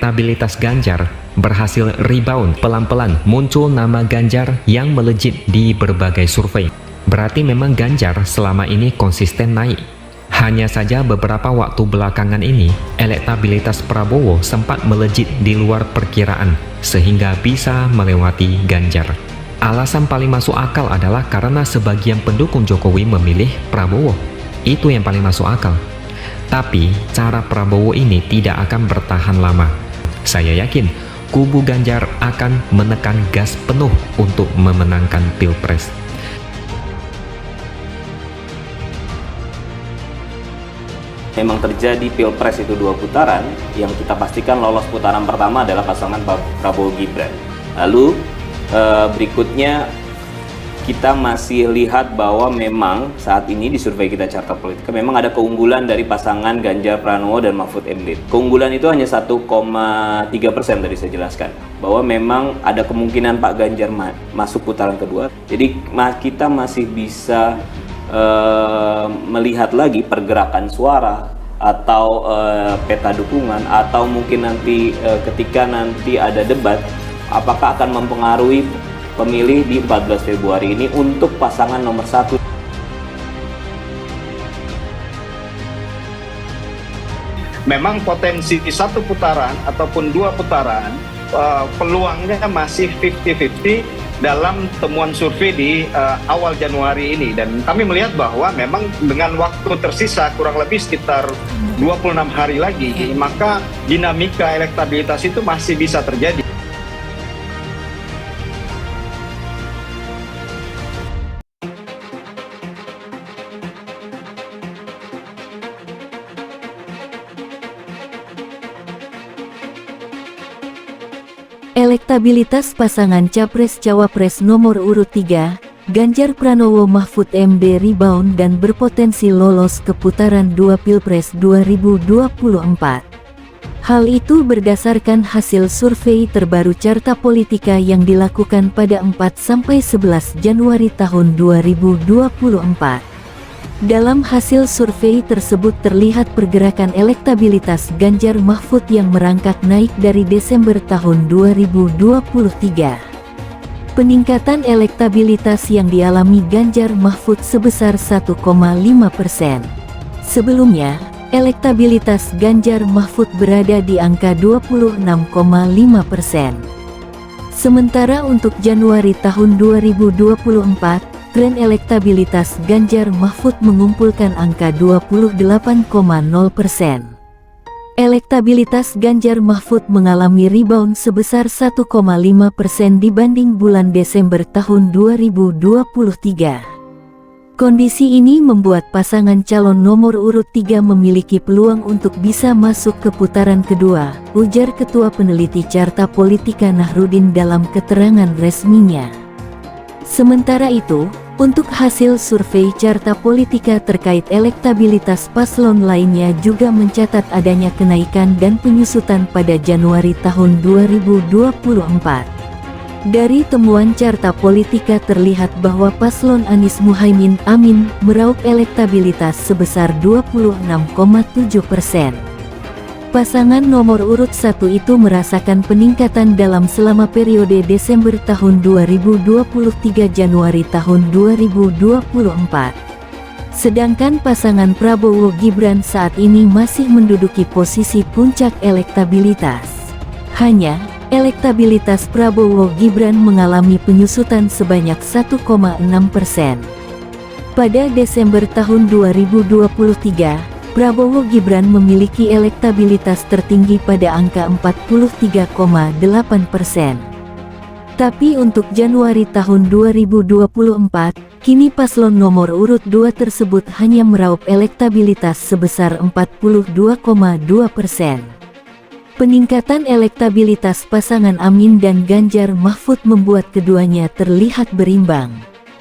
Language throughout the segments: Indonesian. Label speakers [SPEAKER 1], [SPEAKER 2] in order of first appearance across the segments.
[SPEAKER 1] elektabilitas Ganjar berhasil rebound pelan-pelan, muncul nama Ganjar yang melejit di berbagai survei. Berarti memang Ganjar selama ini konsisten naik. Hanya saja beberapa waktu belakangan ini, elektabilitas Prabowo sempat melejit di luar perkiraan, sehingga bisa melewati Ganjar. Alasan paling masuk akal adalah karena sebagian pendukung Jokowi memilih Prabowo. Itu yang paling masuk akal. Tapi, cara Prabowo ini tidak akan bertahan lama. Saya yakin, kubu Ganjar akan menekan gas penuh untuk memenangkan Pilpres.
[SPEAKER 2] Memang terjadi Pilpres itu 2 putaran, yang kita pastikan lolos putaran pertama adalah pasangan Prabowo Gibran. Lalu berikutnya kita masih lihat bahwa memang saat ini di survei kita Carta Politika memang ada keunggulan dari pasangan Ganjar Pranowo dan Mahfud MD. Keunggulan itu hanya 1,3% tadi saya jelaskan, bahwa memang ada kemungkinan Pak Ganjar masuk putaran kedua. Jadi kita masih bisa melihat lagi pergerakan suara atau peta dukungan, atau mungkin nanti ketika nanti ada debat, apakah akan mempengaruhi pemilih di 14 Februari ini untuk pasangan nomor 1.
[SPEAKER 3] Memang potensi 1 putaran ataupun 2 putaran peluangnya masih 50-50 dalam temuan survei di awal Januari ini, dan kami melihat bahwa memang dengan waktu tersisa kurang lebih sekitar 26 hari lagi, maka dinamika elektabilitas itu masih bisa terjadi.
[SPEAKER 4] Elektabilitas pasangan Capres-Cawapres nomor urut 3, Ganjar Pranowo Mahfud MD rebound dan berpotensi lolos ke putaran 2 Pilpres 2024. Hal itu berdasarkan hasil survei terbaru Carta Politika yang dilakukan pada 4–11 Januari tahun 2024. Dalam hasil survei tersebut terlihat pergerakan elektabilitas Ganjar Mahfud yang merangkak naik dari Desember tahun 2023. Peningkatan elektabilitas yang dialami Ganjar Mahfud sebesar 1,5%. Sebelumnya, elektabilitas Ganjar Mahfud berada di angka 26,5%. Sementara untuk Januari tahun 2024, tren elektabilitas Ganjar Mahfud mengumpulkan angka 28,0%. Elektabilitas Ganjar Mahfud mengalami rebound sebesar 1,5% dibanding bulan Desember tahun 2023. Kondisi ini membuat pasangan calon nomor urut 3 memiliki peluang untuk bisa masuk ke putaran kedua, ujar Ketua Peneliti Carta Politika Nahrudin dalam keterangan resminya. Sementara itu, untuk hasil survei Carta Politika terkait elektabilitas paslon lainnya juga mencatat adanya kenaikan dan penyusutan pada Januari tahun 2024. Dari temuan Carta Politika terlihat bahwa paslon Anies Muhaimin Amin meraup elektabilitas sebesar 26,7%. Pasangan nomor urut 1 itu merasakan peningkatan dalam selama periode Desember tahun 2023 Januari tahun 2024. Sedangkan pasangan Prabowo Gibran saat ini masih menduduki posisi puncak elektabilitas. Hanya, elektabilitas Prabowo Gibran mengalami penyusutan sebanyak 1,6%. Pada Desember tahun 2023, Prabowo Gibran memiliki elektabilitas tertinggi pada angka 43,8%. Tapi untuk Januari tahun 2024, kini paslon nomor urut 2 tersebut hanya meraup elektabilitas sebesar 42,2%. Peningkatan elektabilitas pasangan Amin dan Ganjar Mahfud membuat keduanya terlihat berimbang.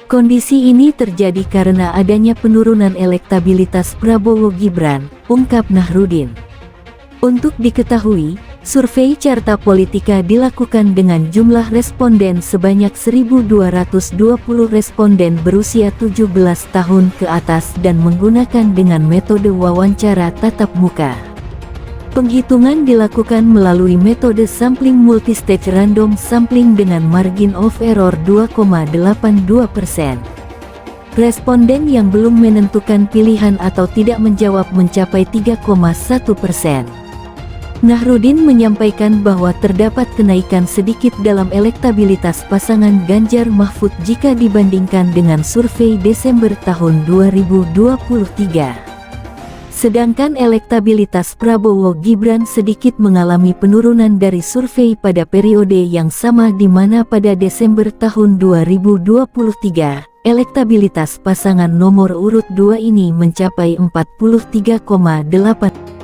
[SPEAKER 4] Kondisi ini terjadi karena adanya penurunan elektabilitas Prabowo Gibran, ungkap Nahrudin. Untuk diketahui, survei Carta Politika dilakukan dengan jumlah responden sebanyak 1.220 responden berusia 17 tahun ke atas dan menggunakan dengan metode wawancara tatap muka. Penghitungan dilakukan melalui metode sampling multistage random sampling dengan margin of error 2,82%. Responden yang belum menentukan pilihan atau tidak menjawab mencapai 3,1%. Nahrudin menyampaikan bahwa terdapat kenaikan sedikit dalam elektabilitas pasangan Ganjar Mahfud jika dibandingkan dengan survei Desember tahun 2023. Sedangkan elektabilitas Prabowo Gibran sedikit mengalami penurunan dari survei pada periode yang sama di mana pada Desember tahun 2023, elektabilitas pasangan nomor urut 2 ini mencapai 43,8%.